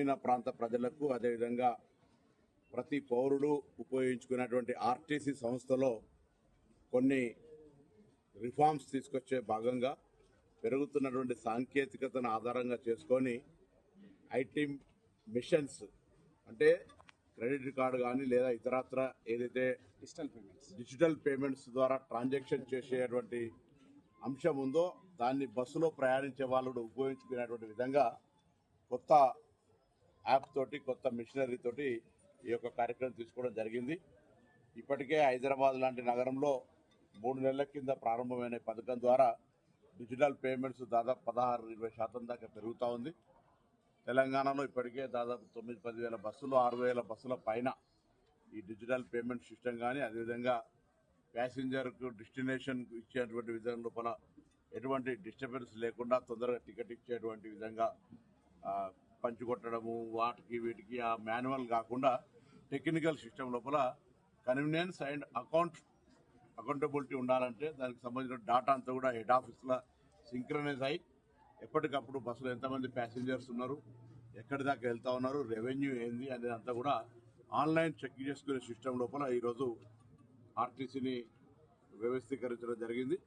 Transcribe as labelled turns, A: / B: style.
A: గ్రామీణ ప్రాంత ప్రజలకు అదేవిధంగా ప్రతి పౌరుడు ఉపయోగించుకునేటువంటి ఆర్టీసీ సంస్థలో కొన్ని రిఫార్మ్స్ తీసుకొచ్చే భాగంగా పెరుగుతున్నటువంటి సాంకేతికతను ఆధారంగా చేసుకొని ఐటీ మిషన్స్ అంటే క్రెడిట్ కార్డు కానీ లేదా ఇతరత్ర ఏదైతే డిజిటల్ పేమెంట్స్ ద్వారా ట్రాన్సాక్షన్ చేసేటువంటి అంశం ఉందో దాన్ని బస్సులో ప్రయాణించే వాళ్ళు ఉపయోగించుకునేటువంటి విధంగా కొత్త యాప్ తోటి కొత్త మిషనరీ తోటి ఈ యొక్క కార్యక్రమం తీసుకోవడం జరిగింది. ఇప్పటికే హైదరాబాద్ లాంటి నగరంలో 3 నెలల కింద ప్రారంభమైన పథకం ద్వారా డిజిటల్ పేమెంట్స్ దాదాపు 16-20% దాకా పెరుగుతూ ఉంది. తెలంగాణలో ఇప్పటికే దాదాపు 9-10 వేల బస్సులు 6,000 బస్సుల పైన ఈ డిజిటల్ పేమెంట్ సిస్టమ్ కానీ అదేవిధంగా ప్యాసింజర్కు డెస్టినేషన్ ఇచ్చేటువంటి విధానం లోపల ఎటువంటి డిస్టర్బెన్స్ లేకుండా తొందరగా టికెట్ ఇచ్చేటువంటి విధంగా పంచుకొట్టడము వాటికి వీటికి ఆ మాన్యువల్ కాకుండా టెక్నికల్ సిస్టమ్ లోపల కన్వీనియన్స్ అండ్ అకౌంటబిలిటీ ఉండాలంటే దానికి సంబంధించిన డాటా అంతా కూడా హెడ్ ఆఫీస్లో సింక్రనైజ్ అయ్యి ఎప్పటికప్పుడు బస్సులో ఎంతమంది ప్యాసింజర్స్ ఉన్నారు, ఎక్కడి దాకా వెళ్తా ఉన్నారు, రెవెన్యూ ఏంది అనేది అంతా కూడా ఆన్లైన్ చెక్ చేసుకునే సిస్టమ్ లోపల ఈరోజు ఆర్టీసీని వ్యవస్థీకరించడం జరిగింది.